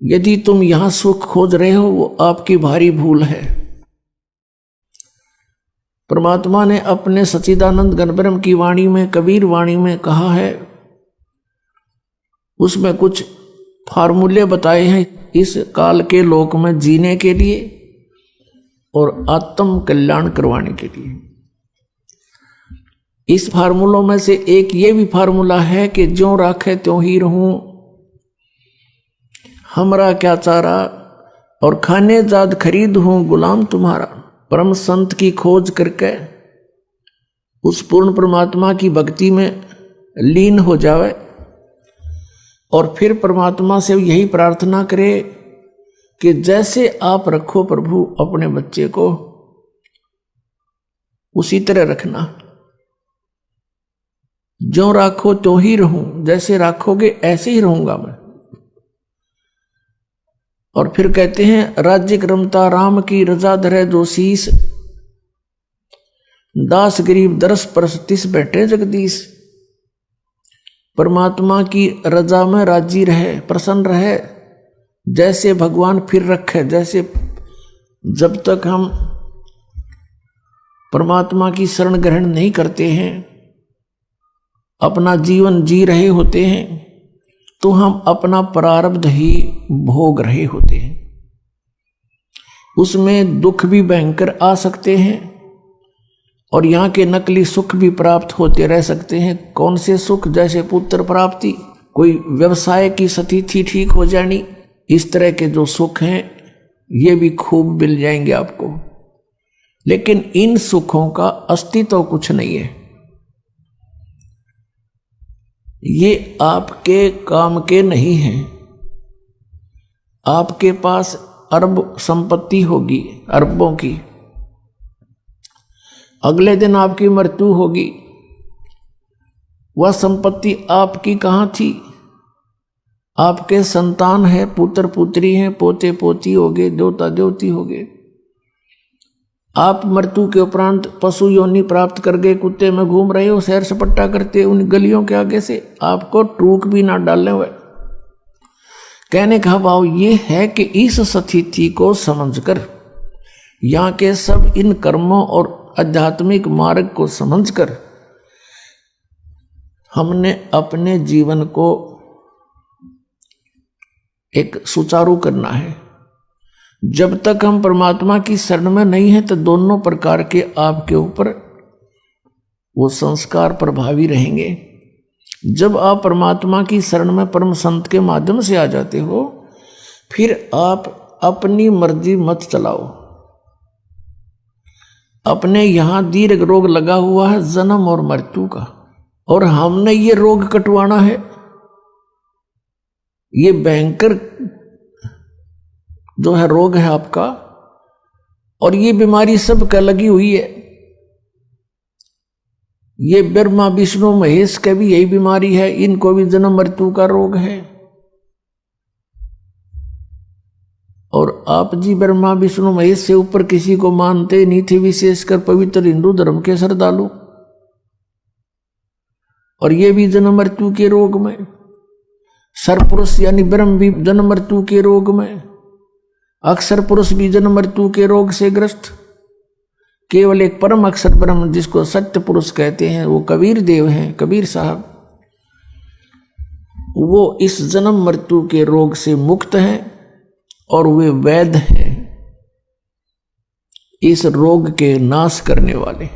यदि तुम यहां सुख खोज रहे हो वो आपकी भारी भूल है। परमात्मा ने अपने सच्चिदानंद घनब्रह्म की वाणी में, कबीर वाणी में कहा है, उसमें कुछ फार्मूले बताए हैं इस काल के लोक में जीने के लिए और आत्म कल्याण करवाने के लिए। इस फार्मूलों में से एक ये भी फार्मूला है कि ज्यों राखे त्यों ही रहूं, हमरा क्या चारा, और खाने जाद खरीद हूं गुलाम तुम्हारा। परम संत की खोज करके उस पूर्ण परमात्मा की भक्ति में लीन हो जावे और फिर परमात्मा से यही प्रार्थना करे कि जैसे आप रखो प्रभु अपने बच्चे को, उसी तरह रखना। जो राखो तो ही रहूं, जैसे राखोगे ऐसे ही रहूंगा मैं। और फिर कहते हैं, राज्य क्रमता राम की रजा धरे जो शीस, दास गरीब दरस परस तिस बैठे जगदीश। परमात्मा की रजा में राजी रहे, प्रसन्न रहे, जैसे भगवान फिर रखे। जैसे जब तक हम परमात्मा की शरण ग्रहण नहीं करते हैं, अपना जीवन जी रहे होते हैं, तो हम अपना प्रारब्ध ही भोग रहे होते हैं। उसमें दुख भी भयंकर आ सकते हैं और यहाँ के नकली सुख भी प्राप्त होते रह सकते हैं। कौन से सुख? जैसे पुत्र प्राप्ति, कोई व्यवसाय की स्थिति ठीक हो जानी, इस तरह के जो सुख हैं ये भी खूब मिल जाएंगे आपको। लेकिन इन सुखों का अस्तित्व कुछ नहीं है, ये आपके काम के नहीं हैं। आपके पास अरब संपत्ति होगी, अरबों की, अगले दिन आपकी मृत्यु होगी। वह संपत्ति आपकी कहाँ थी? आपके संतान है, पुत्र पुत्री हैं, पोते पोती होगे, देवता देवती होगे। आप मृत्यु के उपरांत पशु योनि प्राप्त कर गए, कुत्ते में घूम रहे हो, सैर सपट्टा करते उन गलियों के आगे से, आपको टूक भी ना डालने हुए। कहने का भाव ये है कि इस स्थिति को समझकर, यहाँ के सब इन कर्मों और आध्यात्मिक मार्ग को समझकर हमने अपने जीवन को एक सुचारू करना है। जब तक हम परमात्मा की शरण में नहीं है तो दोनों प्रकार के आपके ऊपर वो संस्कार प्रभावी रहेंगे। जब आप परमात्मा की शरण में परम संत के माध्यम से आ जाते हो, फिर आप अपनी मर्जी मत चलाओ। अपने यहां दीर्घ रोग लगा हुआ है जन्म और मृत्यु का, और हमने ये रोग कटवाना है। ये भयंकर जो है रोग है आपका, और ये बीमारी सबका लगी हुई है। ये ब्रह्मा विष्णु महेश का भी यही बीमारी है, इनको भी जन्म मृत्यु का रोग है। और आप जी ब्रह्मा विष्णु महेश से ऊपर किसी को मानते नहीं थे, विशेषकर पवित्र हिंदू धर्म के श्रद्धालु। और ये भी जन्म मृत्यु के रोग में, सरपुरुष यानी ब्रह्म भी जन्म मृत्यु के रोग में, अक्षर पुरुष भी जन्म मृत्यु के रोग से ग्रस्त। केवल एक परम अक्षर ब्रह्म जिसको सत्य पुरुष कहते हैं, वो कबीर देव हैं, कबीर साहब, वो इस जन्म मृत्यु के रोग से मुक्त हैं और वे वैद्य हैं, इस रोग के नाश करने वाले।